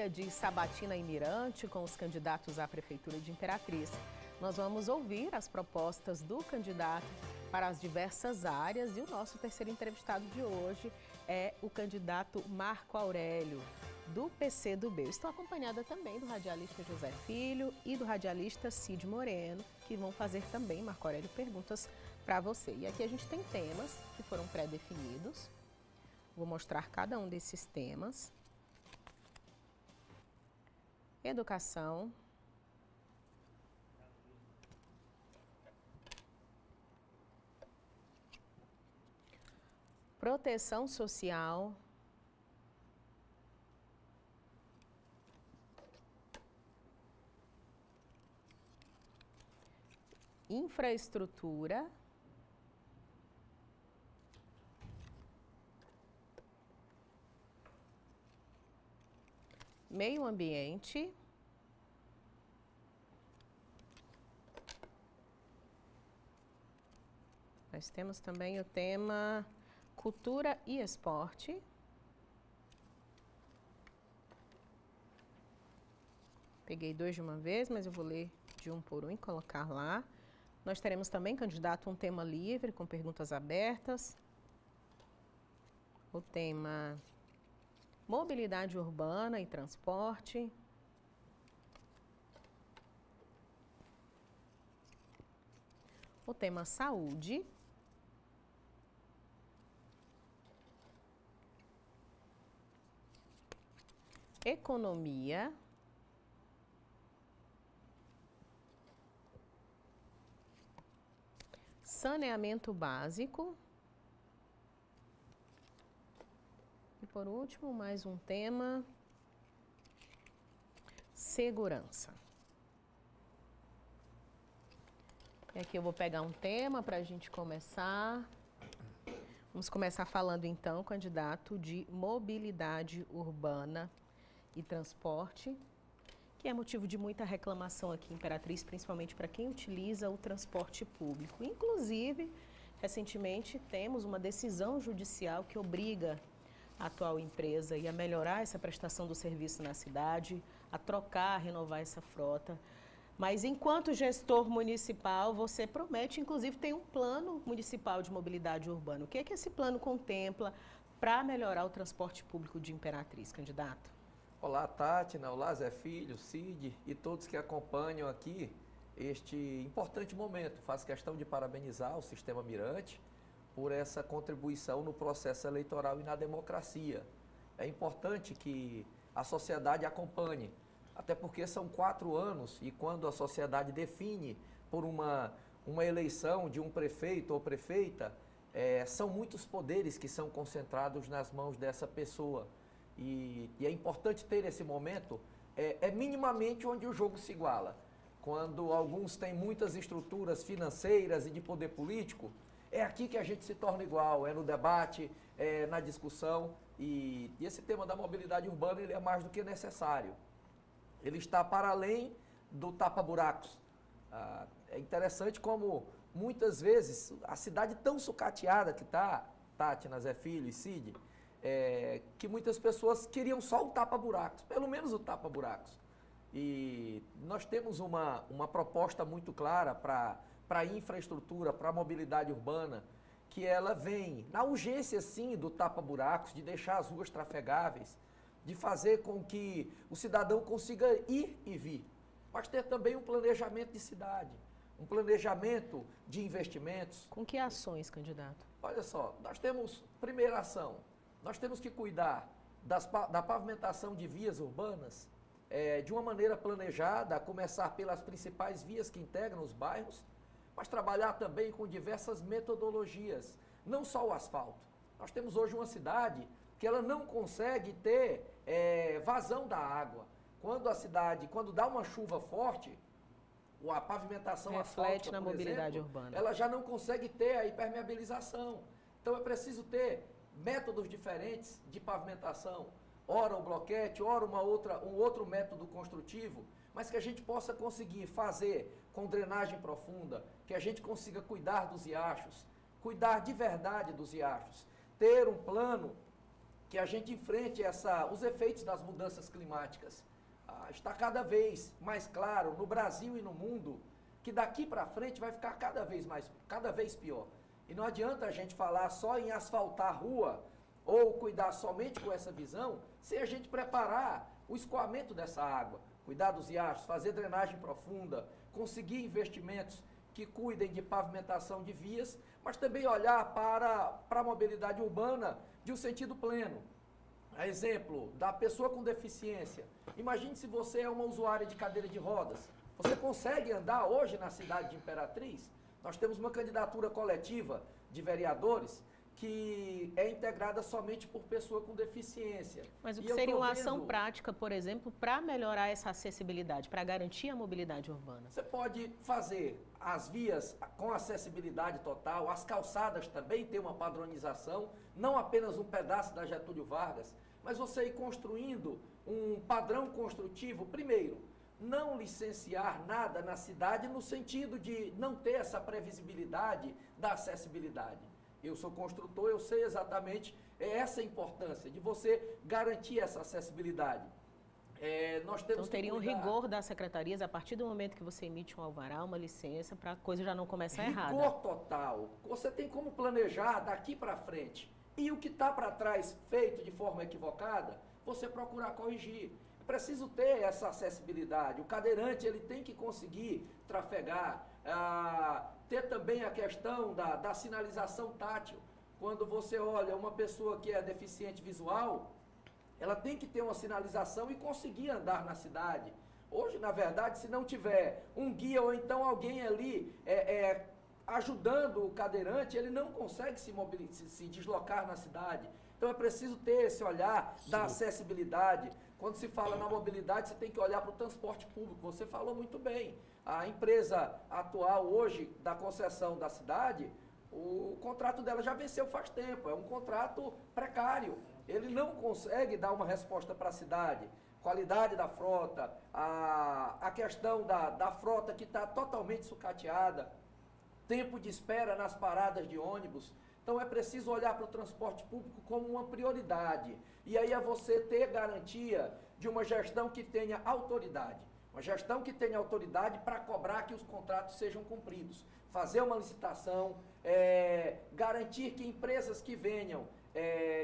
dia de sabatina em Mirante com os candidatos à Prefeitura de Imperatriz. Nós vamos ouvir as propostas do candidato para as diversas áreas e o nosso terceiro entrevistado de hoje é o candidato Marco Aurélio, do PCdoB. Eu estou acompanhada também do radialista José Filho e do radialista Cid Moreno, que vão fazer também, Marco Aurélio, perguntas para você. E aqui a gente tem temas que foram pré-definidos. Vou mostrar cada um desses temas. Educação. Proteção social. Infraestrutura. Meio ambiente. Nós temos também o tema cultura e esporte. Peguei dois de uma vez, mas eu vou ler de um por um e colocar lá. Nós teremos também, candidato, um tema livre com perguntas abertas. O tema mobilidade urbana e transporte. O tema saúde. Economia. Saneamento básico. E por último, mais um tema, segurança. E aqui eu vou pegar um tema para a gente começar. Vamos começar falando então, candidato, de mobilidade urbana e transporte, que é motivo de muita reclamação aqui em Imperatriz, principalmente para quem utiliza o transporte público. Inclusive, recentemente temos uma decisão judicial que obriga a atual empresa a melhorar essa prestação do serviço na cidade, a trocar, a renovar essa frota. Mas enquanto gestor municipal, você promete, inclusive, tem um plano municipal de mobilidade urbana. O que é que esse plano contempla para melhorar o transporte público de Imperatriz, candidato? Olá, Tátina, olá, Zé Filho, Cid e todos que acompanham aqui este importante momento. Faço questão de parabenizar o Sistema Mirante por essa contribuição no processo eleitoral e na democracia. É importante que a sociedade acompanhe, até porque são 4 anos e quando a sociedade define por uma eleição de um prefeito ou prefeita, são muitos poderes que são concentrados nas mãos dessa pessoa. E é importante ter esse momento, minimamente onde o jogo se iguala. Quando alguns têm muitas estruturas financeiras e de poder político, é aqui que a gente se torna igual, é no debate, na discussão. E esse tema da mobilidade urbana ele é mais do que necessário. Ele está para além do tapa-buracos. É interessante como muitas vezes a cidade tão sucateada que está, Tátina, Zé Filho e Cid, que muitas pessoas queriam só o tapa-buracos, pelo menos o tapa-buracos. E nós temos uma proposta muito clara para a infraestrutura, para a mobilidade urbana, que ela vem na urgência, sim, do tapa-buracos, de deixar as ruas trafegáveis, de fazer com que o cidadão consiga ir e vir, mas ter também um planejamento de cidade, um planejamento de investimentos. Com que ações, candidato? Olha só, nós temos, primeira ação, nós temos que cuidar da pavimentação de vias urbanas de uma maneira planejada, a começar pelas principais vias que integram os bairros, mas trabalhar também com diversas metodologias, não só o asfalto. Nós temos hoje uma cidade que ela não consegue ter vazão da água. Quando dá uma chuva forte, a pavimentação reflete asfáltica, na mobilidade urbana. Ela já não consegue ter a impermeabilização. Então é preciso ter métodos diferentes de pavimentação, ora o bloquete, ora um outro método construtivo, mas que a gente possa conseguir fazer com drenagem profunda, que a gente consiga cuidar dos riachos, cuidar de verdade dos riachos, ter um plano que a gente enfrente os efeitos das mudanças climáticas. Está cada vez mais claro no Brasil e no mundo que daqui para frente vai ficar cada vez pior. E não adianta a gente falar só em asfaltar a rua ou cuidar somente com essa visão, sem a gente preparar o escoamento dessa água, cuidar dos riachos, fazer drenagem profunda, conseguir investimentos que cuidem de pavimentação de vias, mas também olhar para a mobilidade urbana de um sentido pleno. A exemplo da pessoa com deficiência. Imagine se você é uma usuária de cadeira de rodas. Você consegue andar hoje na cidade de Imperatriz? Nós temos uma candidatura coletiva de vereadores que é integrada somente por pessoa com deficiência. Mas o que seria uma ação prática, por exemplo, para melhorar essa acessibilidade, para garantir a mobilidade urbana? Você pode fazer as vias com acessibilidade total, as calçadas também tem uma padronização, não apenas um pedaço da Getúlio Vargas, mas você ir construindo um padrão construtivo, primeiro, não licenciar nada na cidade no sentido de não ter essa previsibilidade da acessibilidade. Eu sou construtor, eu sei exatamente essa importância de você garantir essa acessibilidade. Nós temos então teria um rigor das secretarias a partir do momento que você emite um alvará, uma licença, para a coisa já não começar errada. Rigor total. Você tem como planejar daqui para frente. E o que está para trás feito de forma equivocada, você procurar corrigir. É preciso ter essa acessibilidade. O cadeirante ele tem que conseguir trafegar, ter também a questão da sinalização tátil. Quando você olha uma pessoa que é deficiente visual, ela tem que ter uma sinalização e conseguir andar na cidade. Hoje, na verdade, se não tiver um guia ou então alguém ali ajudando o cadeirante, ele não consegue se deslocar na cidade. Então é preciso ter esse olhar da acessibilidade. Quando se fala na mobilidade, você tem que olhar para o transporte público. Você falou muito bem. A empresa atual hoje da concessão da cidade, o contrato dela já venceu faz tempo. É um contrato precário. Ele não consegue dar uma resposta para a cidade. Qualidade da frota, a questão da frota que está totalmente sucateada, tempo de espera nas paradas de ônibus. Então é preciso olhar para o transporte público como uma prioridade. E aí é você ter garantia de uma gestão que tenha autoridade. Uma gestão que tenha autoridade para cobrar que os contratos sejam cumpridos. Fazer uma licitação, garantir que empresas que venham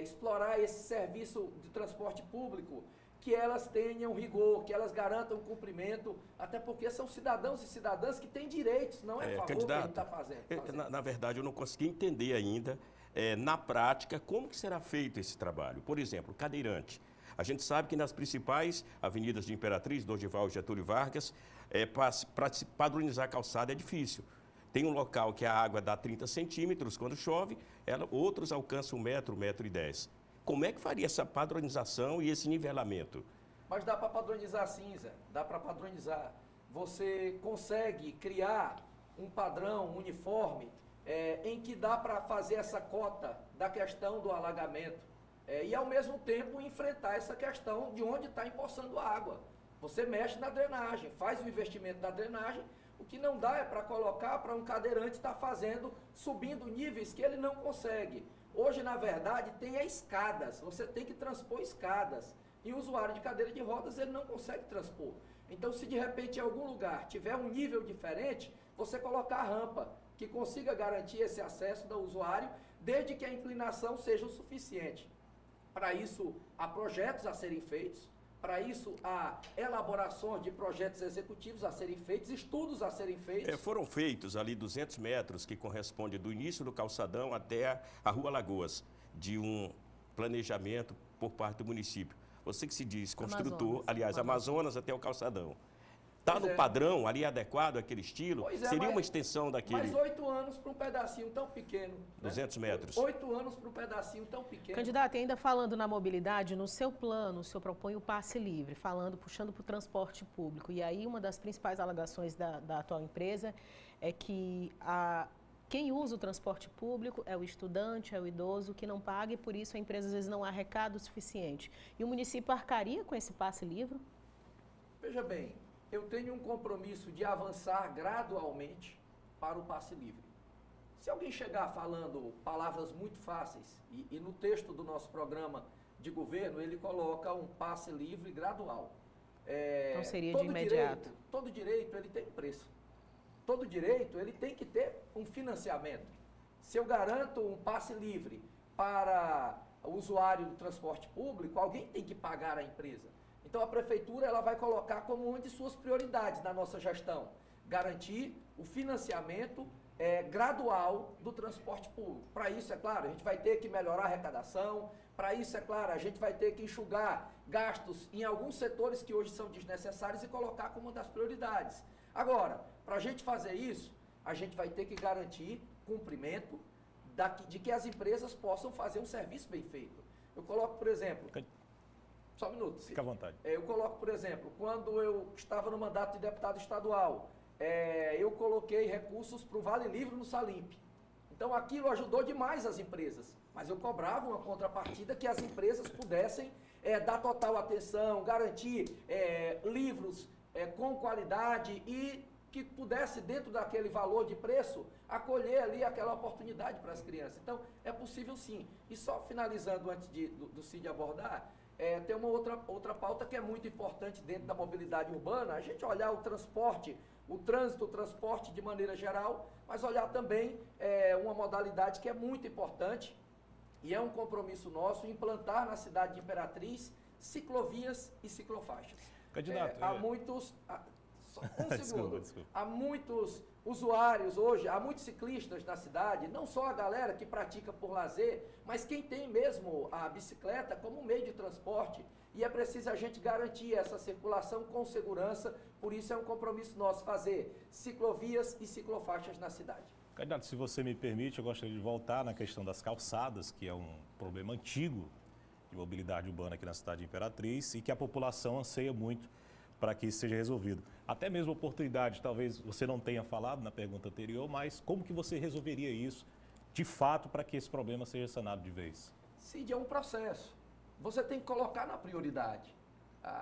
explorar esse serviço de transporte público, que elas tenham rigor, que elas garantam o cumprimento, até porque são cidadãos e cidadãs que têm direitos, não é favor candidato, que ele está fazendo. Na verdade, eu não consegui entender ainda, na prática, como que será feito esse trabalho. Por exemplo, cadeirante. A gente sabe que nas principais avenidas de Imperatriz, Dorival e Getúlio Vargas, para se padronizar a calçada é difícil. Tem um local que a água dá 30 centímetros quando chove, outros alcançam 1 metro, 1,10 m. Como é que faria essa padronização e esse nivelamento? Mas dá para padronizar sim, Zé. Dá para padronizar. Você consegue criar um padrão uniforme em que dá para fazer essa cota da questão do alagamento e, ao mesmo tempo, enfrentar essa questão de onde está empoçando a água. Você mexe na drenagem, faz o investimento da drenagem. O que não dá é para colocar para um cadeirante estar subindo níveis que ele não consegue. Hoje, na verdade, tem escadas, você tem que transpor escadas. E o usuário de cadeira de rodas, ele não consegue transpor. Então, se de repente em algum lugar tiver um nível diferente, você colocar a rampa, que consiga garantir esse acesso do usuário, desde que a inclinação seja o suficiente. Para isso, há projetos a serem feitos, para isso, há elaborações de projetos executivos a serem feitos, estudos a serem feitos. Foram feitos ali 200 metros, que corresponde do início do calçadão até a Rua Lagoas, de um planejamento por parte do município. Você que se diz construtor, Amazonas até o calçadão. Está no padrão, ali adequado àquele estilo? Seria uma extensão daquele... Mas 8 anos para um pedacinho tão pequeno. 200 metros. 8 anos para um pedacinho tão pequeno. Candidato, e ainda falando na mobilidade, no seu plano, o senhor propõe o passe livre, puxando para o transporte público. E aí uma das principais alegações da atual empresa é que quem usa o transporte público é o estudante, é o idoso que não paga e por isso a empresa às vezes não arrecada o suficiente. E o município arcaria com esse passe livre? Veja bem, eu tenho um compromisso de avançar gradualmente para o passe livre. Se alguém chegar falando palavras muito fáceis, e no texto do nosso programa de governo, ele coloca um passe livre gradual. Então seria de imediato. Todo direito, ele tem um preço. Todo direito, ele tem que ter um financiamento. Se eu garanto um passe livre para o usuário do transporte público, alguém tem que pagar a empresa. Então a prefeitura ela vai colocar como uma de suas prioridades na nossa gestão, garantir o financiamento gradual do transporte público. Para isso, é claro, a gente vai ter que melhorar a arrecadação, para isso, é claro, a gente vai ter que enxugar gastos em alguns setores que hoje são desnecessários e colocar como uma das prioridades. Agora, para a gente fazer isso, a gente vai ter que garantir cumprimento de que as empresas possam fazer um serviço bem feito. Eu coloco, por exemplo... Só um minuto. Fica à vontade. Eu coloco, por exemplo, quando eu estava no mandato de deputado estadual, eu coloquei recursos para o Vale Livre no Salimp. Então aquilo ajudou demais as empresas, mas eu cobrava uma contrapartida que as empresas pudessem dar total atenção, garantir livros com qualidade e que pudesse, dentro daquele valor de preço, acolher ali aquela oportunidade para as crianças. Então, é possível sim. E só finalizando antes do Cid abordar, tem uma outra pauta que é muito importante dentro da mobilidade urbana, a gente olhar o transporte, o trânsito, o transporte de maneira geral, mas olhar também uma modalidade que é muito importante e é um compromisso nosso implantar na cidade de Imperatriz ciclovias e ciclofaixas. Candidato, há muitos... Um segundo. Desculpa. Há muitos usuários hoje, há muitos ciclistas na cidade, não só a galera que pratica por lazer, mas quem tem mesmo a bicicleta como meio de transporte. E é preciso a gente garantir essa circulação com segurança, por isso é um compromisso nosso fazer ciclovias e ciclofaixas na cidade. Candidato, se você me permite, eu gostaria de voltar na questão das calçadas, que é um problema antigo de mobilidade urbana aqui na cidade de Imperatriz e que a população anseia muito para que isso seja resolvido. Até mesmo oportunidade, talvez você não tenha falado na pergunta anterior, mas como que você resolveria isso, de fato, para que esse problema seja sanado de vez? Cid, é um processo. Você tem que colocar na prioridade.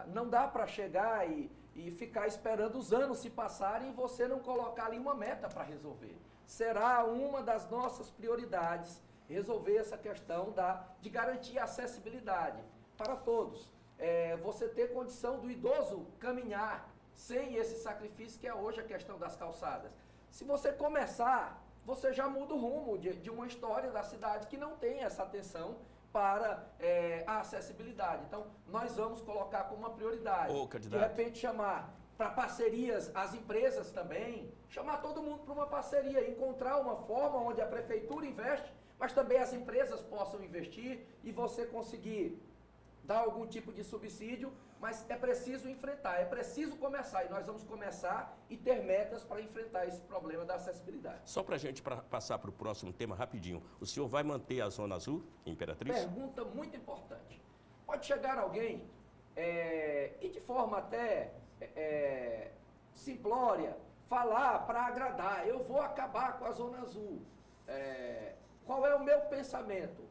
Não dá para chegar e ficar esperando os anos se passarem e você não colocar ali uma meta para resolver. Será uma das nossas prioridades resolver essa questão de garantir a acessibilidade para todos. Você ter condição do idoso caminhar sem esse sacrifício que é hoje a questão das calçadas. Se você começar, você já muda o rumo de uma história da cidade que não tem essa atenção para a acessibilidade. Então, nós vamos colocar como uma prioridade. De repente, chamar para parcerias as empresas também, chamar todo mundo para uma parceria, encontrar uma forma onde a prefeitura investe, mas também as empresas possam investir e você conseguir dar algum tipo de subsídio, mas é preciso enfrentar, é preciso começar, e nós vamos começar e ter metas para enfrentar esse problema da acessibilidade. Só para a gente passar para o próximo tema rapidinho, o senhor vai manter a Zona Azul, Imperatriz? Pergunta muito importante. Pode chegar alguém, e de forma até simplória, falar para agradar, eu vou acabar com a Zona Azul. Qual é o meu pensamento?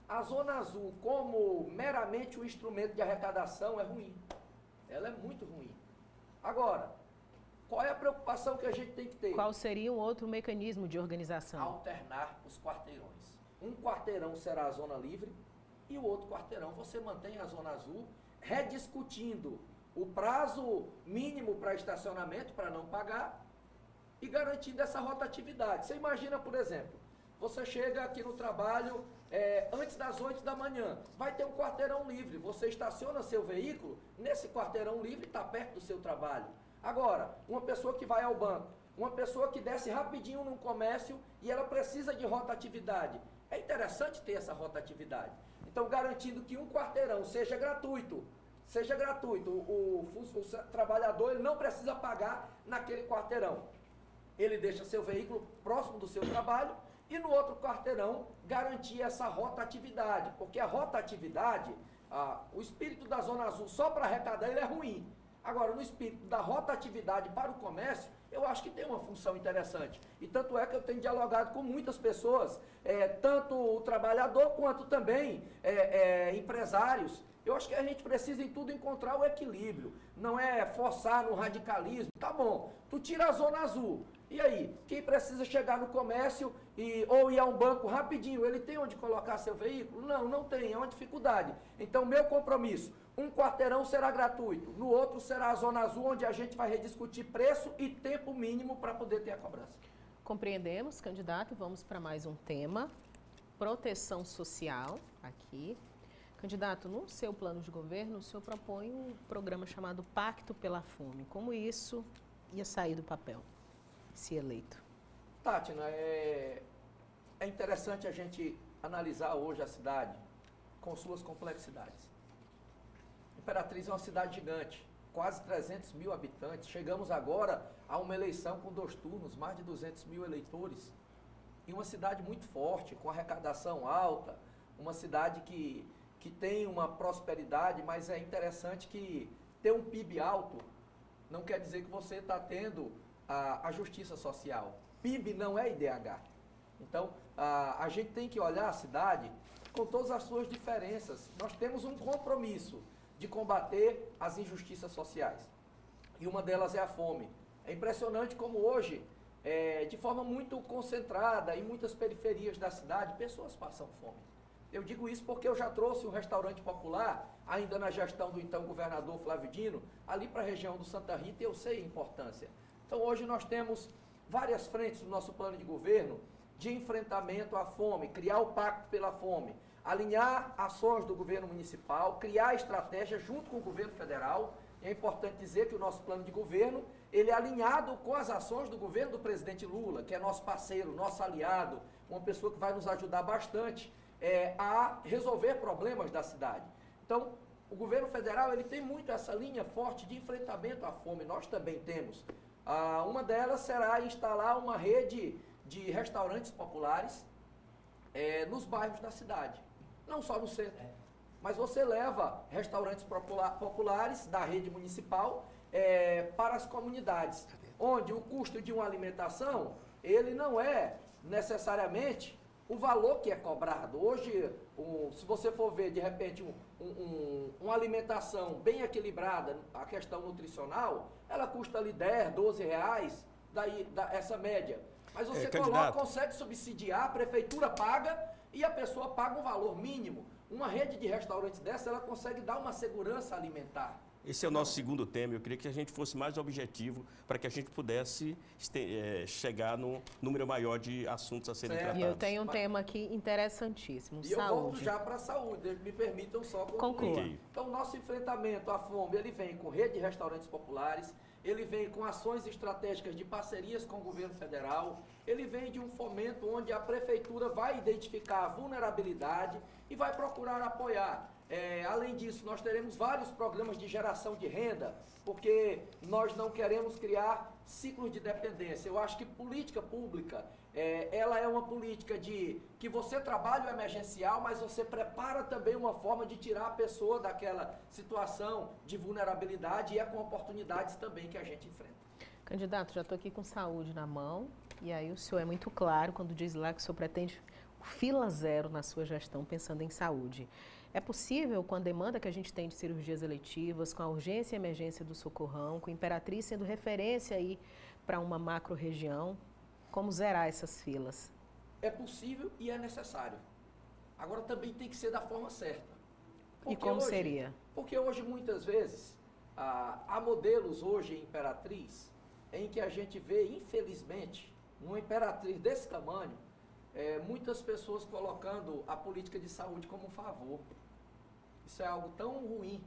A Zona Azul, como meramente um instrumento de arrecadação, é ruim. Ela é muito ruim. Agora, qual é a preocupação que a gente tem que ter? Qual seria um outro mecanismo de organização? Alternar os quarteirões. Um quarteirão será a Zona Livre e o outro quarteirão você mantém a Zona Azul, rediscutindo o prazo mínimo para estacionamento, para não pagar, e garantindo essa rotatividade. Você imagina, por exemplo, você chega aqui no trabalho antes das 8 da manhã, vai ter um quarteirão livre, você estaciona seu veículo, nesse quarteirão livre está perto do seu trabalho. Agora, uma pessoa que vai ao banco, uma pessoa que desce rapidinho num comércio e ela precisa de rotatividade, é interessante ter essa rotatividade. Então, garantindo que um quarteirão seja gratuito, o trabalhador ele não precisa pagar naquele quarteirão. Ele deixa seu veículo próximo do seu trabalho, e no outro quarteirão garantir essa rotatividade, porque a rotatividade, o espírito da Zona Azul só para arrecadar ele é ruim. Agora, no espírito da rotatividade para o comércio, eu acho que tem uma função interessante. E tanto é que eu tenho dialogado com muitas pessoas, tanto o trabalhador quanto também empresários. Eu acho que a gente precisa em tudo encontrar o equilíbrio, não é forçar no radicalismo. Tá bom, tu tira a Zona Azul, E aí, quem precisa chegar no comércio ou ir a um banco rapidinho, ele tem onde colocar seu veículo? Não, não tem, é uma dificuldade. Então, meu compromisso, um quarteirão será gratuito, no outro será a Zona Azul, onde a gente vai rediscutir preço e tempo mínimo para poder ter a cobrança. Compreendemos, candidato, vamos para mais um tema, proteção social, aqui. Candidato, no seu plano de governo, o senhor propõe um programa chamado Pacto pela Fome. Como isso ia sair do papel, se eleito? Tátina, é interessante a gente analisar hoje a cidade com suas complexidades. Imperatriz é uma cidade gigante, quase 300 mil habitantes. Chegamos agora a uma eleição com 2 turnos, mais de 200 mil eleitores. E uma cidade muito forte, com arrecadação alta, uma cidade que tem uma prosperidade, mas é interessante que ter um PIB alto não quer dizer que você está tendo a justiça social. PIB não é IDH. Então, a gente tem que olhar a cidade com todas as suas diferenças. Nós temos um compromisso de combater as injustiças sociais. E uma delas é a fome. É impressionante como hoje, de forma muito concentrada, em muitas periferias da cidade, pessoas passam fome. Eu digo isso porque eu já trouxe um restaurante popular, ainda na gestão do então governador Flávio Dino, ali para a região do Santa Rita, e eu sei a importância. Então hoje nós temos várias frentes no nosso plano de governo de enfrentamento à fome, criar o Pacto pela Fome, alinhar ações do governo municipal, criar estratégia junto com o governo federal. É importante dizer que o nosso plano de governo, ele é alinhado com as ações do governo do presidente Lula, que é nosso parceiro, nosso aliado, uma pessoa que vai nos ajudar bastante a resolver problemas da cidade. Então, o governo federal, ele tem muito essa linha forte de enfrentamento à fome, nós também temos. Uma delas será instalar uma rede de restaurantes populares nos bairros da cidade, não só no centro, mas você leva restaurantes populares da rede municipal para as comunidades, onde o custo de uma alimentação, ele não é necessariamente o valor que é cobrado. Hoje, se você for ver, de repente, uma alimentação bem equilibrada, a questão nutricional, ela custa ali 10, 12 reais, essa média. Mas você consegue subsidiar, a prefeitura paga e a pessoa paga um valor mínimo. Uma rede de restaurantes dessa, ela consegue dar uma segurança alimentar. Esse é o nosso segundo tema. Eu queria que a gente fosse mais objetivo para que a gente pudesse chegar num número maior de assuntos a serem tratados. E eu tenho um tema aqui interessantíssimo, saúde. Eu volto já para a saúde, me permitam só concluir. Então, o nosso enfrentamento à fome, ele vem com rede de restaurantes populares, ele vem com ações estratégicas de parcerias com o governo federal, ele vem de um fomento onde a prefeitura vai identificar a vulnerabilidade e vai procurar apoiar. Além disso, nós teremos vários programas de geração de renda, porque nós não queremos criar ciclos de dependência. Eu acho que política pública, ela é uma política que você trabalha o emergencial, mas você prepara também uma forma de tirar a pessoa daquela situação de vulnerabilidade, e é com oportunidades também que a gente enfrenta. Candidato, já estou aqui com saúde na mão, e aí o senhor é muito claro quando diz lá que o senhor pretende fila zero na sua gestão pensando em saúde. É possível, com a demanda que a gente tem de cirurgias eletivas, com a urgência e emergência do Socorrão, com a Imperatriz sendo referência aí para uma macro-região, como zerar essas filas? É possível e é necessário. Agora também tem que ser da forma certa. E como seria? Porque hoje, muitas vezes, há modelos hoje em Imperatriz em que a gente vê, infelizmente, numa Imperatriz desse tamanho, muitas pessoas colocando a política de saúde como um favor. Isso é algo tão ruim,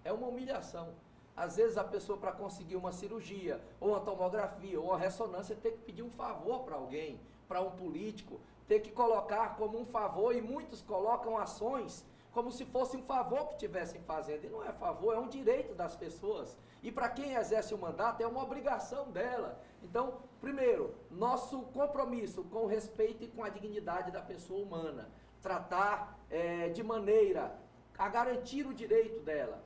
é uma humilhação. Às vezes a pessoa, para conseguir uma cirurgia, ou uma tomografia, ou uma ressonância, tem que pedir um favor para alguém, para um político, tem que colocar como um favor, e muitos colocam ações como se fosse um favor que estivessem fazendo. E não é favor, é um direito das pessoas. E para quem exerce o mandato, é uma obrigação dela. Então, primeiro, nosso compromisso com o respeito e com a dignidade da pessoa humana. Tratar de maneira a garantir o direito dela.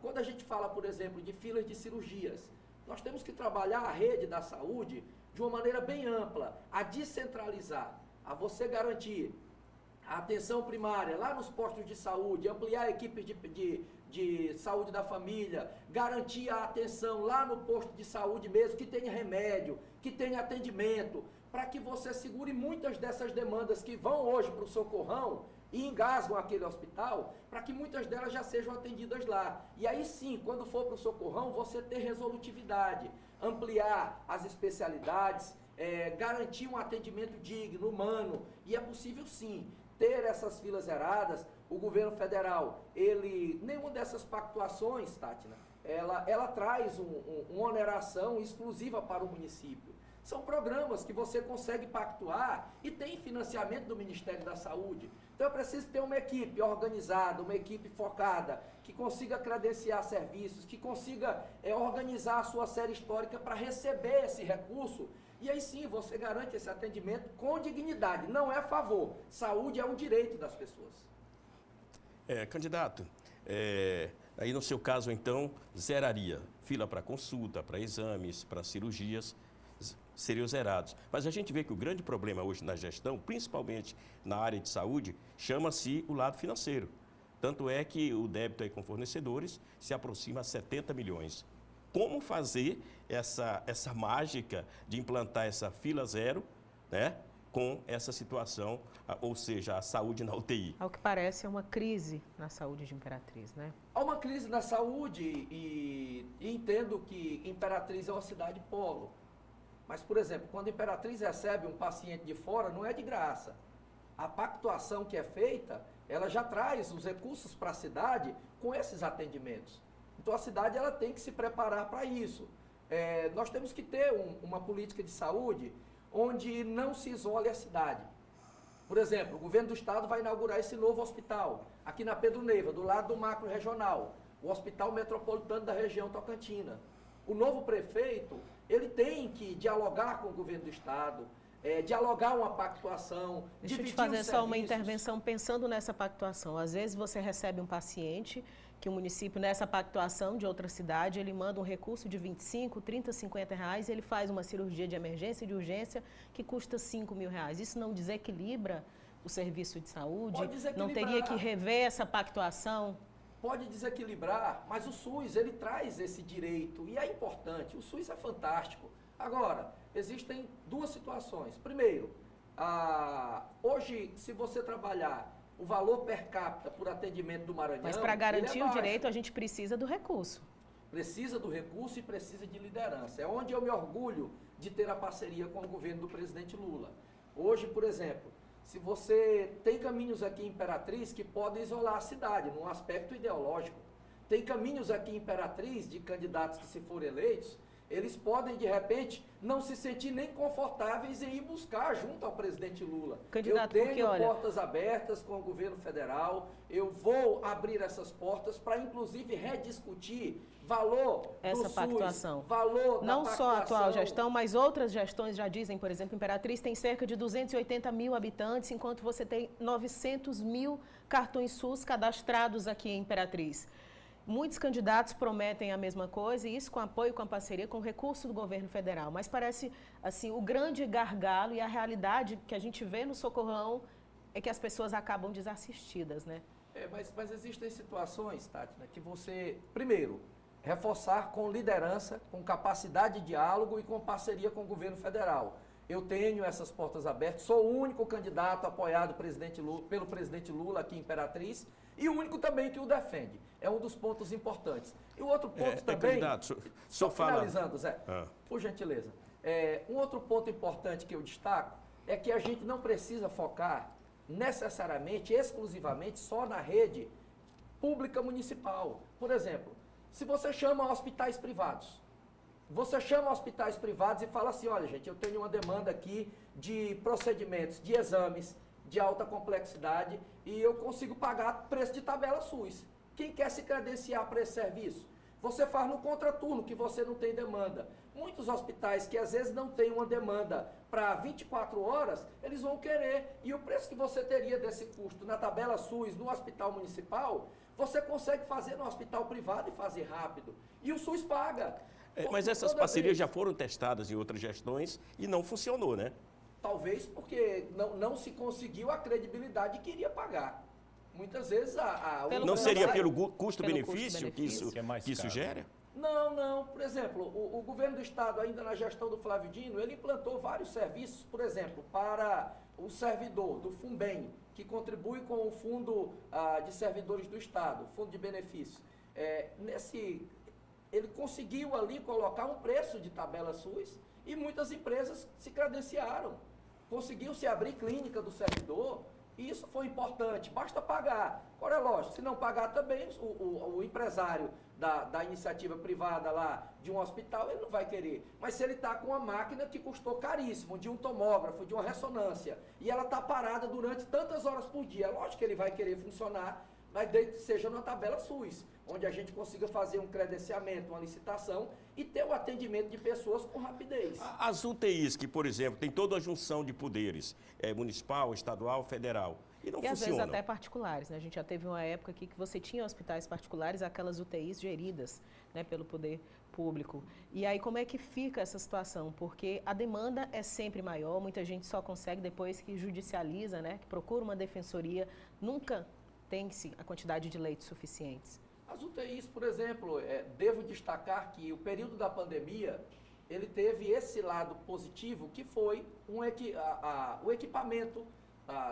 Quando a gente fala, por exemplo, de filas de cirurgias, nós temos que trabalhar a rede da saúde de uma maneira bem ampla, a descentralizar, a você garantir a atenção primária lá nos postos de saúde, ampliar equipes de saúde da família, garantir a atenção lá no posto de saúde mesmo, que tenha remédio, que tenha atendimento, para que você segure muitas dessas demandas que vão hoje para o socorrão e engasgam aquele hospital, para que muitas delas já sejam atendidas lá. E aí sim, quando for para o socorrão, você ter resolutividade, ampliar as especialidades, garantir um atendimento digno, humano, e é possível sim ter essas filas zeradas. O governo federal, nenhuma dessas pactuações, Tátila, ela traz uma oneração exclusiva para o município. São programas que você consegue pactuar e tem financiamento do Ministério da Saúde. Então é preciso ter uma equipe organizada, uma equipe focada, que consiga credenciar serviços, que consiga organizar a sua série histórica para receber esse recurso. E aí sim você garante esse atendimento com dignidade, não é favor. Saúde é um direito das pessoas. Candidato, aí no seu caso, então, zeraria fila para consulta, para exames, para cirurgias, seriam zerados. Mas a gente vê que o grande problema hoje na gestão, principalmente na área de saúde, chama-se o lado financeiro. Tanto é que o débito aí com fornecedores se aproxima a 70 milhões. Como fazer essa mágica de implantar essa fila zero, né? Com essa situação, ou seja, a saúde na UTI? Ao que parece, é uma crise na saúde de Imperatriz, né? Há uma crise na saúde e entendo que Imperatriz é uma cidade polo. Mas, por exemplo, quando Imperatriz recebe um paciente de fora, não é de graça. A pactuação que é feita, ela já traz os recursos para a cidade com esses atendimentos. Então, a cidade ela tem que se preparar para isso. Nós temos que ter uma política de saúde onde não se isole a cidade. Por exemplo, o governo do estado vai inaugurar esse novo hospital, aqui na Pedro Neiva, do lado do macro regional, o Hospital Metropolitano da região Tocantina. O novo prefeito, ele tem que dialogar com o governo do estado, dialogar uma pactuação, Deixa eu te fazer só uma intervenção pensando nessa pactuação. Às vezes você recebe um paciente que o município, nessa pactuação de outra cidade, ele manda um recurso de 25, 30, 50 reais e ele faz uma cirurgia de emergência e de urgência que custa 5 mil reais. Isso não desequilibra o serviço de saúde? Não teria que rever essa pactuação? Pode desequilibrar, mas o SUS, ele traz esse direito e é importante. O SUS é fantástico. Agora, existem duas situações. Primeiro, hoje, se você trabalhar o valor per capita por atendimento do Maranhão... Mas para garantir o direito, a gente precisa do recurso. Precisa do recurso e precisa de liderança. É onde eu me orgulho de ter a parceria com o governo do presidente Lula. Hoje, por exemplo, se você tem caminhos aqui em Imperatriz que podem isolar a cidade, num aspecto ideológico. Tem caminhos aqui em Imperatriz de candidatos que, se forem eleitos, eles podem, de repente, não se sentir nem confortáveis em ir buscar junto ao presidente Lula. Candidato, eu tenho portas abertas com o governo federal, eu vou abrir essas portas para, inclusive, rediscutir valor essa do pactuação. SUS, valor não da só a atual gestão, mas outras gestões já dizem, por exemplo, Imperatriz tem cerca de 280 mil habitantes, enquanto você tem 900 mil cartões SUS cadastrados aqui em Imperatriz. Muitos candidatos prometem a mesma coisa, e isso com apoio, com a parceria, com o recurso do governo federal. Mas parece, assim, o grande gargalo e a realidade que a gente vê no socorrão é que as pessoas acabam desassistidas, né? Mas existem situações, Tátila, que você, primeiro, reforçar com liderança, com capacidade de diálogo e com parceria com o governo federal. Eu tenho essas portas abertas, sou o único candidato apoiado pelo presidente Lula aqui em Imperatriz e o único também que o defende. É um dos pontos importantes. E o outro ponto também... Candidato, só finalizando, Zé, por gentileza. Um outro ponto importante que eu destaco é que a gente não precisa focar necessariamente, exclusivamente, só na rede pública municipal. Por exemplo, se você chama hospitais privados, e fala assim, olha gente, eu tenho uma demanda aqui de procedimentos, de exames de alta complexidade e eu consigo pagar preço de tabela SUS. Quem quer se credenciar para esse serviço? Você faz no contraturno, que você não tem demanda. Muitos hospitais que às vezes não têm uma demanda para 24 horas, eles vão querer. E o preço que você teria desse custo na tabela SUS, no hospital municipal, você consegue fazer no hospital privado e fazer rápido. E o SUS paga. Mas essas parcerias já foram testadas em outras gestões e não funcionou, né? Talvez porque não se conseguiu a credibilidade que iria pagar. muitas vezes Não seria pelo custo-benefício que isso gera? Não. Por exemplo, o governo do estado, ainda na gestão do Flávio Dino, ele implantou vários serviços, por exemplo, para o servidor do FUNBEM, que contribui com o Fundo de Servidores do Estado, Fundo de Benefícios. Ele conseguiu ali colocar um preço de tabela SUS e muitas empresas se credenciaram. Conseguiu-se abrir clínica do servidor. E isso foi importante, basta pagar. Agora é lógico, se não pagar também, o empresário da iniciativa privada lá de um hospital, ele não vai querer. Mas se ele está com uma máquina que custou caríssimo, de um tomógrafo, de uma ressonância, e ela está parada durante tantas horas por dia, é lógico que ele vai querer funcionar, mas desde que seja numa tabela SUS, onde a gente consiga fazer um credenciamento, uma licitação e ter o atendimento de pessoas com rapidez. As UTIs, que, por exemplo, tem toda a junção de poderes, municipal, estadual, federal, e não funcionam. Às vezes até particulares, né? A gente já teve uma época aqui que você tinha hospitais particulares, aquelas UTIs geridas, né, pelo poder público. E aí como é que fica essa situação? Porque a demanda é sempre maior, muita gente só consegue depois que judicializa, né, que procura uma defensoria, nunca tem-se a quantidade de leitos suficientes. As UTIs, por exemplo, devo destacar que o período da pandemia, ele teve esse lado positivo, que foi o equipamento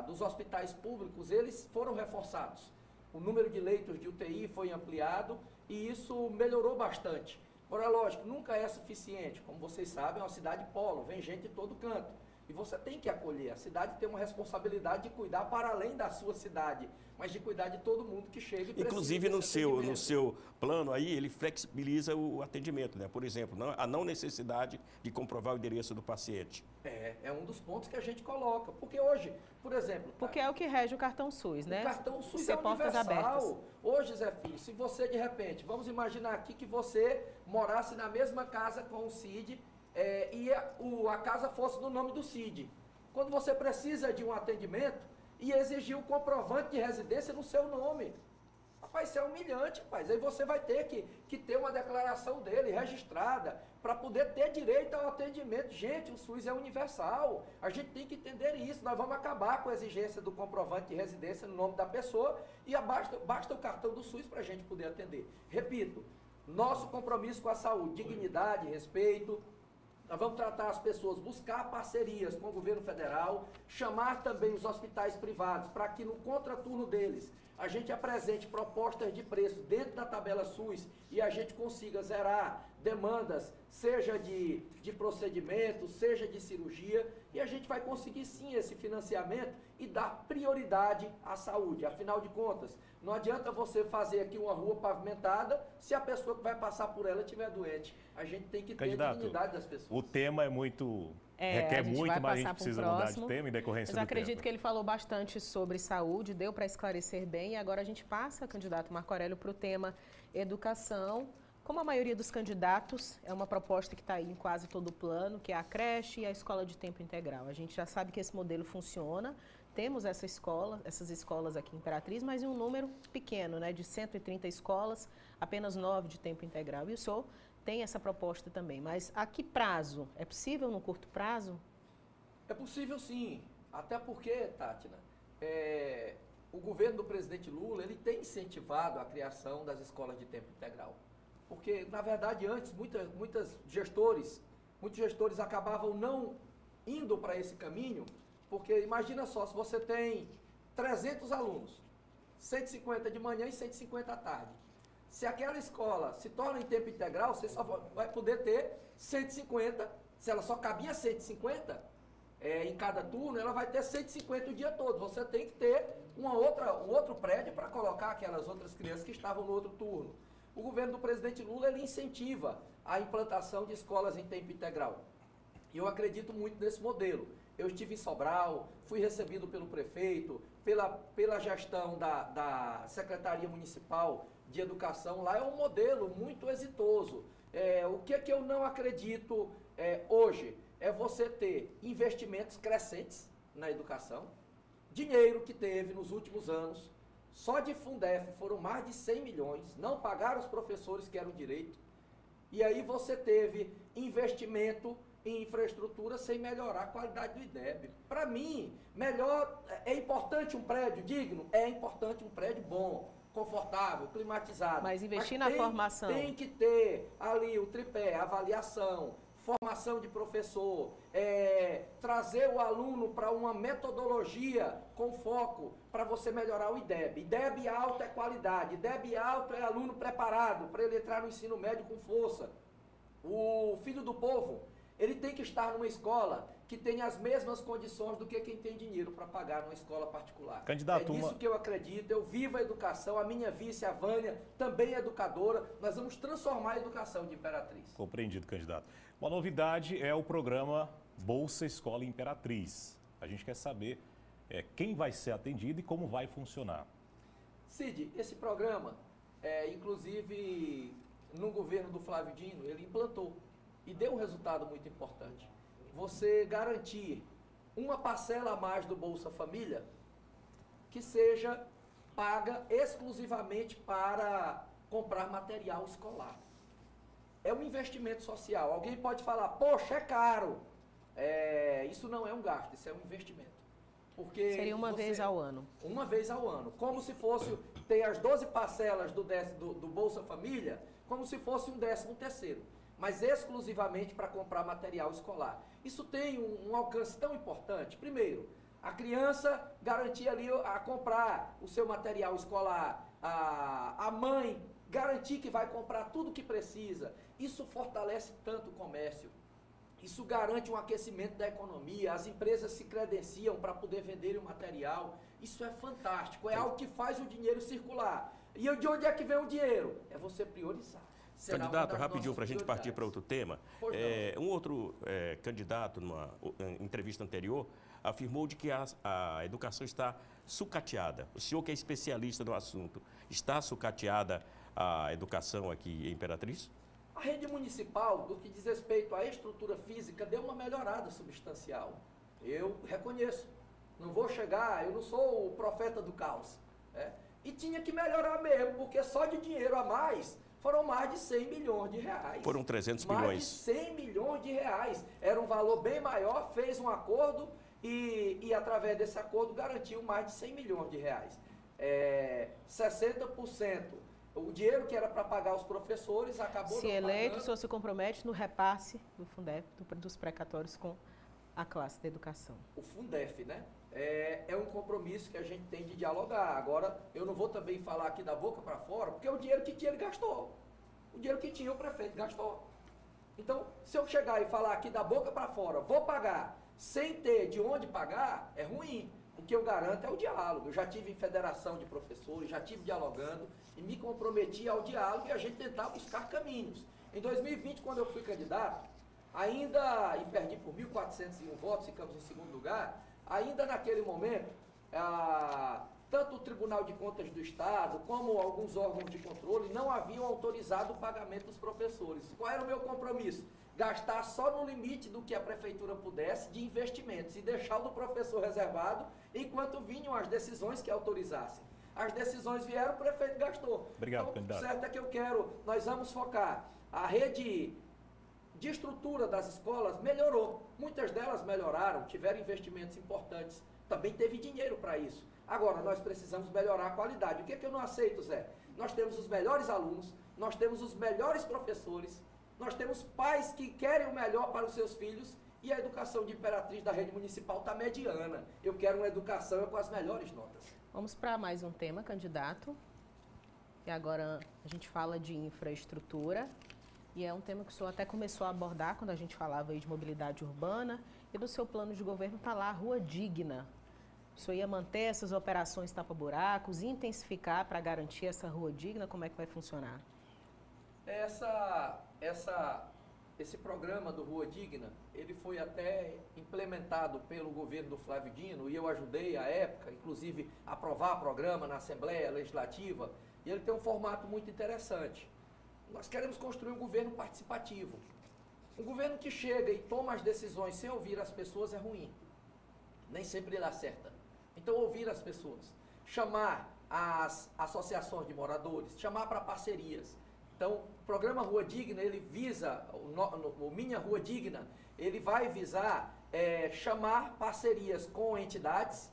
dos hospitais públicos, eles foram reforçados. O número de leitos de UTI foi ampliado e isso melhorou bastante. Agora, lógico, nunca é suficiente. Como vocês sabem, é uma cidade polo, vem gente de todo canto. E você tem que acolher. A cidade tem uma responsabilidade de cuidar para além da sua cidade, mas de cuidar de todo mundo que chega e precisa. Inclusive, no seu plano aí, ele flexibiliza o atendimento, né? Por exemplo, a não necessidade de comprovar o endereço do paciente. É um dos pontos que a gente coloca. Porque hoje, por exemplo... Porque é o que rege o cartão SUS, né? O cartão SUS ser é universal. Abertas. Hoje, Zé Filho, se você, de repente, vamos imaginar aqui que você morasse na mesma casa com o CID, e a casa fosse no nome do CID. Quando você precisa de um atendimento e exigir o comprovante de residência no seu nome. Rapaz, isso é humilhante, rapaz. Aí você vai ter que ter uma declaração dele registrada para poder ter direito ao atendimento. Gente, o SUS é universal. A gente tem que entender isso. Nós vamos acabar com a exigência do comprovante de residência no nome da pessoa e basta o cartão do SUS para a gente poder atender. Repito, nosso compromisso com a saúde, dignidade, respeito. Nós vamos tratar as pessoas, buscar parcerias com o governo federal, chamar também os hospitais privados para que no contraturno deles a gente apresente propostas de preço dentro da tabela SUS e a gente consiga zerar demandas, seja de procedimento, seja de cirurgia, e a gente vai conseguir sim esse financiamento e dar prioridade à saúde. Afinal de contas, não adianta você fazer aqui uma rua pavimentada se a pessoa que vai passar por ela estiver doente. A gente tem que ter a dignidade das pessoas. O tema é muito... requer muito, mas a gente precisa mudar de tema em decorrência do tempo. Mas acredito que ele falou bastante sobre saúde, deu para esclarecer bem, e agora a gente passa, candidato Marco Aurélio, para o tema educação. Como a maioria dos candidatos, é uma proposta que está aí em quase todo o plano, que é a creche e a escola de tempo integral. A gente já sabe que esse modelo funciona, temos essas escolas aqui em Imperatriz, mas em um número pequeno, né, de 130 escolas, apenas 9 de tempo integral. E o senhor tem essa proposta também, mas a que prazo? É possível no curto prazo? É possível sim, até porque, Tátina, o governo do presidente Lula, ele tem incentivado a criação das escolas de tempo integral. Porque, na verdade, antes, muitos gestores acabavam não indo para esse caminho, porque imagina só, se você tem 300 alunos, 150 de manhã e 150 à tarde, se aquela escola se torna em tempo integral, você só vai poder ter 150, se ela só cabia 150 em cada turno, ela vai ter 150 o dia todo. Você tem que ter um outro prédio para colocar aquelas outras crianças que estavam no outro turno. O governo do presidente Lula, ele incentiva a implantação de escolas em tempo integral. E eu acredito muito nesse modelo. Eu estive em Sobral, fui recebido pelo prefeito, pela gestão da Secretaria Municipal de Educação. Lá é um modelo muito exitoso. O que é que eu não acredito hoje? É você ter investimentos crescentes na educação, dinheiro que teve nos últimos anos, só de Fundef foram mais de 100 milhões, não pagaram os professores que eram direito, e aí você teve investimento em infraestrutura sem melhorar a qualidade do IDEB. Para mim, é importante um prédio digno? É importante um prédio bom, confortável, climatizado. Mas investir na formação. Tem que ter ali o tripé, avaliação, formação de professor, trazer o aluno para uma metodologia com foco para você melhorar o IDEB. IDEB alto é qualidade, IDEB alto é aluno preparado para ele entrar no ensino médio com força. O filho do povo, ele tem que estar numa escola que tenha as mesmas condições do que quem tem dinheiro para pagar numa escola particular. Candidato, é nisso que eu acredito, eu vivo a educação, a minha vice, a Vânia, também é educadora, nós vamos transformar a educação de Imperatriz. Compreendido, candidato. Uma novidade é o programa Bolsa Escola Imperatriz. A gente quer saber quem vai ser atendido e como vai funcionar. Cid, esse programa, inclusive no governo do Flávio Dino, ele implantou e deu um resultado muito importante. Você garantir uma parcela a mais do Bolsa Família que seja paga exclusivamente para comprar material escolar. É um investimento social. Alguém pode falar, poxa, é caro. Isso não é um gasto, isso é um investimento. Porque seria uma vez ao ano. Uma vez ao ano. Como se fosse, tem as 12 parcelas do Bolsa Família, como se fosse um 13º. Mas exclusivamente para comprar material escolar. Isso tem um alcance tão importante. Primeiro, a criança garantir ali a comprar o seu material escolar, a mãe garantir que vai comprar tudo o que precisa. Isso fortalece tanto o comércio. Isso garante um aquecimento da economia, as empresas se credenciam para poder vender o material. Isso é fantástico, é algo que faz o dinheiro circular. E de onde é que vem o dinheiro? É você priorizar. Candidato, rapidinho para a gente partir para outro tema. Um outro candidato, numa entrevista anterior, afirmou de que a educação está sucateada. O senhor que é especialista no assunto, está sucateada a educação aqui em Imperatriz? A rede municipal, do que diz respeito à estrutura física, deu uma melhorada substancial. Eu reconheço. Não vou chegar, eu não sou o profeta do caos. E tinha que melhorar mesmo, porque só de dinheiro a mais foram mais de 100 milhões de reais. Foram 300 milhões. Mais de 100 milhões de reais. Era um valor bem maior, fez um acordo e através desse acordo garantiu mais de 100 milhões de reais. 60%. O dinheiro que era para pagar os professores acabou se eleito, o senhor se compromete no repasse do Fundef, dos precatórios com a classe da educação. O Fundef, né? É um compromisso que a gente tem de dialogar. Agora, eu não vou também falar aqui da boca para fora, porque o dinheiro que tinha ele gastou. O dinheiro que tinha o prefeito gastou. Então, se eu chegar e falar aqui da boca para fora, vou pagar sem ter de onde pagar, é ruim. O que eu garanto é o diálogo. Eu já tive em federação de professores, já tive dialogando e me comprometi ao diálogo e a gente tentar buscar caminhos. Em 2020, quando eu fui candidato, e perdi por 1.401 votos, ficamos em segundo lugar, ainda naquele momento, tanto o Tribunal de Contas do Estado, como alguns órgãos de controle, não haviam autorizado o pagamento dos professores. Qual era o meu compromisso? Gastar só no limite do que a prefeitura pudesse de investimentos e deixar o do professor reservado enquanto vinham as decisões que autorizassem. As decisões vieram, o prefeito gastou. Obrigado, então, candidato. certo é que nós vamos focar. A rede de estrutura das escolas melhorou. Muitas delas melhoraram, tiveram investimentos importantes. Também teve dinheiro para isso. Agora, nós precisamos melhorar a qualidade. O que é que eu não aceito, Zé? Nós temos os melhores alunos, nós temos os melhores professores, nós temos pais que querem o melhor para os seus filhos e a educação de Imperatriz da rede municipal está mediana. Eu quero uma educação com as melhores notas. Vamos para mais um tema, candidato. E agora a gente fala de infraestrutura. E é um tema que o senhor até começou a abordar quando a gente falava aí de mobilidade urbana. E do seu plano de governo está lá a Rua Digna. O senhor ia manter essas operações tapa-buracos, intensificar para garantir essa Rua Digna? Como é que vai funcionar? Esse programa do Rua Digna, ele foi até implementado pelo governo do Flávio Dino e eu ajudei à época, inclusive, a aprovar o programa na Assembleia Legislativa e ele tem um formato muito interessante. Nós queremos construir um governo participativo. Um governo que chega e toma as decisões sem ouvir as pessoas é ruim. Nem sempre ele acerta. Então, ouvir as pessoas, chamar as associações de moradores, chamar para parcerias, Então, o programa Rua Digna, ele visa, o Minha Rua Digna, ele vai visar chamar parcerias com entidades,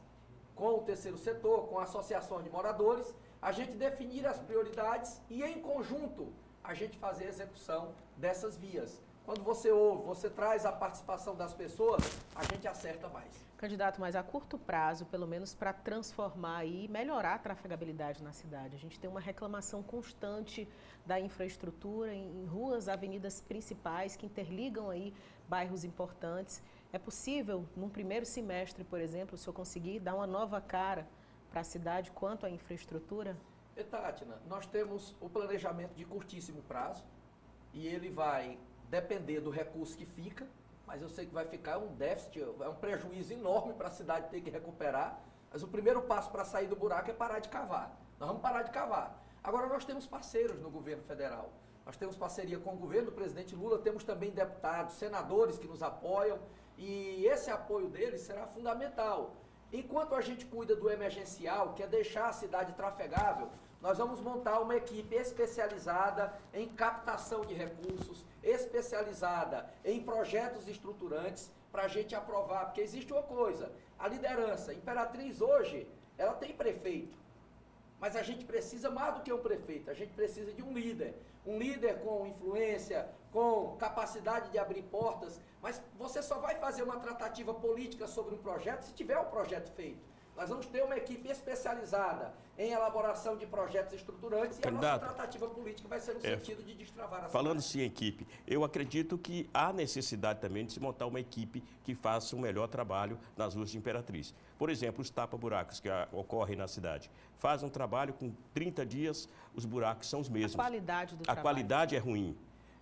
com o terceiro setor, com associações de moradores, a gente definir as prioridades e, em conjunto, a gente fazer a execução dessas vias. Quando você ouve, você traz a participação das pessoas, a gente acerta mais. Candidato, mas a curto prazo, pelo menos para transformar e melhorar a trafegabilidade na cidade, a gente tem uma reclamação constante da infraestrutura em ruas, avenidas principais que interligam aí bairros importantes. É possível, num primeiro semestre, por exemplo, o senhor conseguir dar uma nova cara para a cidade quanto à infraestrutura? Tátila, nós temos o planejamento de curtíssimo prazo e ele vai depender do recurso que fica, mas eu sei que vai ficar um déficit, é um prejuízo enorme para a cidade ter que recuperar, mas o primeiro passo para sair do buraco é parar de cavar. Nós vamos parar de cavar. Agora nós temos parceiros no governo federal, nós temos parceria com o governo do presidente Lula, temos também deputados, senadores que nos apoiam e esse apoio deles será fundamental. Enquanto a gente cuida do emergencial, que é deixar a cidade trafegável, nós vamos montar uma equipe especializada em captação de recursos, especializada em projetos estruturantes, para a gente aprovar. Porque existe uma coisa, a liderança, Imperatriz hoje, ela tem prefeito. Mas a gente precisa mais do que um prefeito, a gente precisa de um líder. Um líder com influência, com capacidade de abrir portas, mas você só vai fazer uma tratativa política sobre um projeto se tiver um projeto feito. Nós vamos ter uma equipe especializada em elaboração de projetos estruturantes e Candidato, a nossa tratativa política vai ser no sentido de destravar a falando-se em equipe, eu acredito que há necessidade também de se montar uma equipe que faça um melhor trabalho nas ruas de Imperatriz. Por exemplo, os tapa-buracos que ocorrem na cidade. Fazem um trabalho com 30 dias, os buracos são os mesmos. A qualidade do trabalho. A qualidade é ruim.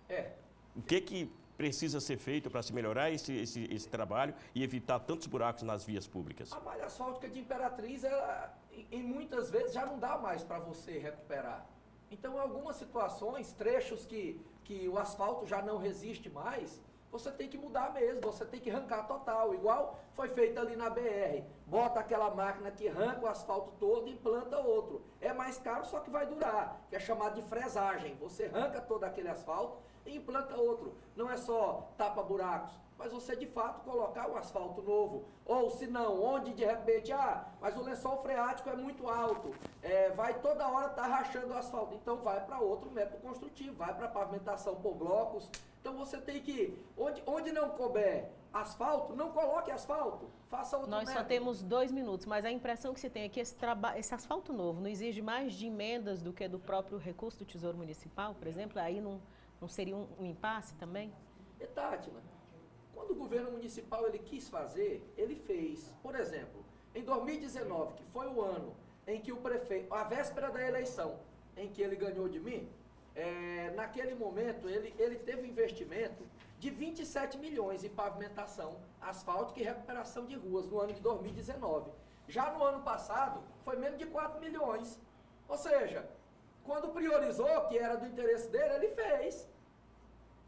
É. O que precisa ser feito para se melhorar esse trabalho e evitar tantos buracos nas vias públicas? A malha asfáltica de Imperatriz, ela, em muitas vezes, já não dá mais para você recuperar. Então, em algumas situações, trechos que o asfalto já não resiste mais, você tem que mudar mesmo, você tem que arrancar total, igual foi feito ali na BR. Bota aquela máquina que arranca o asfalto todo e implanta outro. É mais caro, só que vai durar, que é chamado de fresagem. Você arranca todo aquele asfalto e implanta outro. Não é só tapa buracos, mas você de fato colocar um asfalto novo. Ou se não, onde de repente, mas o lençol freático é muito alto, vai toda hora estar rachando o asfalto. Então vai para outro método construtivo, vai para pavimentação por blocos. Então você tem que, onde não couber asfalto, não coloque asfalto, faça outro método. Nós só temos 2 minutos, mas a impressão que se tem é que esse asfalto novo não exige mais de emendas do que do próprio recurso do Tesouro Municipal, por exemplo? Aí não seria um impasse também? Tátila, quando o governo municipal ele quis fazer, ele fez. Por exemplo, em 2019, que foi o ano em que o prefeito, a véspera da eleição, em que ele ganhou de mim, naquele momento ele teve um investimento de 27 milhões em pavimentação asfáltica e recuperação de ruas no ano de 2019. Já no ano passado, foi menos de 4 milhões. Ou seja, quando priorizou, que era do interesse dele, ele fez.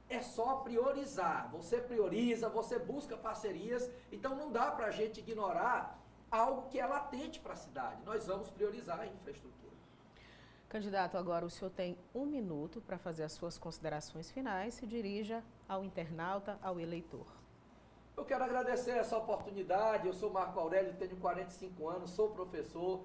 É só priorizar. Você prioriza, você busca parcerias. Então não dá para a gente ignorar algo que é latente para a cidade. Nós vamos priorizar a infraestrutura. Candidato, agora o senhor tem 1 minuto para fazer as suas considerações finais. Se dirija ao internauta, ao eleitor. Eu quero agradecer essa oportunidade. Eu sou Marco Aurélio, tenho 45 anos, sou professor.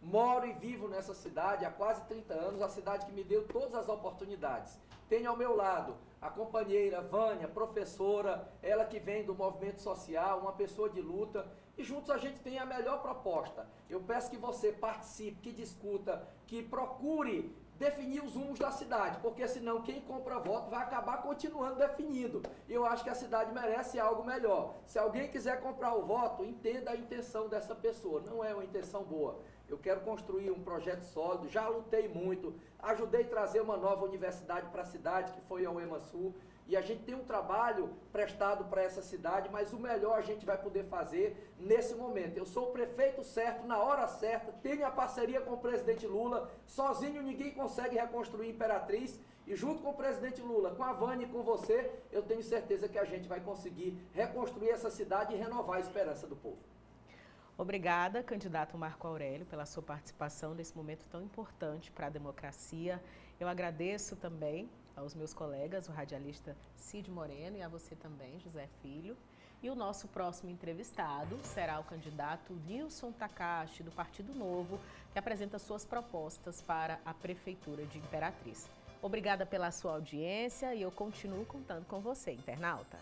Moro e vivo nessa cidade há quase 30 anos, a cidade que me deu todas as oportunidades. Tenho ao meu lado a companheira Vânia, professora, ela que vem do movimento social, uma pessoa de luta, e juntos a gente tem a melhor proposta. Eu peço que você participe, que discuta, que procure definir os rumos da cidade, porque senão quem compra voto vai acabar continuando definindo. E eu acho que a cidade merece algo melhor. Se alguém quiser comprar o voto, entenda a intenção dessa pessoa, não é uma intenção boa. Eu quero construir um projeto sólido, já lutei muito, ajudei a trazer uma nova universidade para a cidade, que foi a UEMASul, e a gente tem um trabalho prestado para essa cidade, mas o melhor a gente vai poder fazer nesse momento. Eu sou o prefeito certo, na hora certa, tenho a parceria com o presidente Lula, sozinho ninguém consegue reconstruir Imperatriz, e junto com o presidente Lula, com a Vânia e com você, eu tenho certeza que a gente vai conseguir reconstruir essa cidade e renovar a esperança do povo. Obrigada, candidato Marco Aurélio, pela sua participação nesse momento tão importante para a democracia. Eu agradeço também aos meus colegas, o radialista Cid Moreno, e a você também, José Filho. E o nosso próximo entrevistado será o candidato Nilson Takashi, do Partido Novo, que apresenta suas propostas para a Prefeitura de Imperatriz. Obrigada pela sua audiência e eu continuo contando com você, internauta.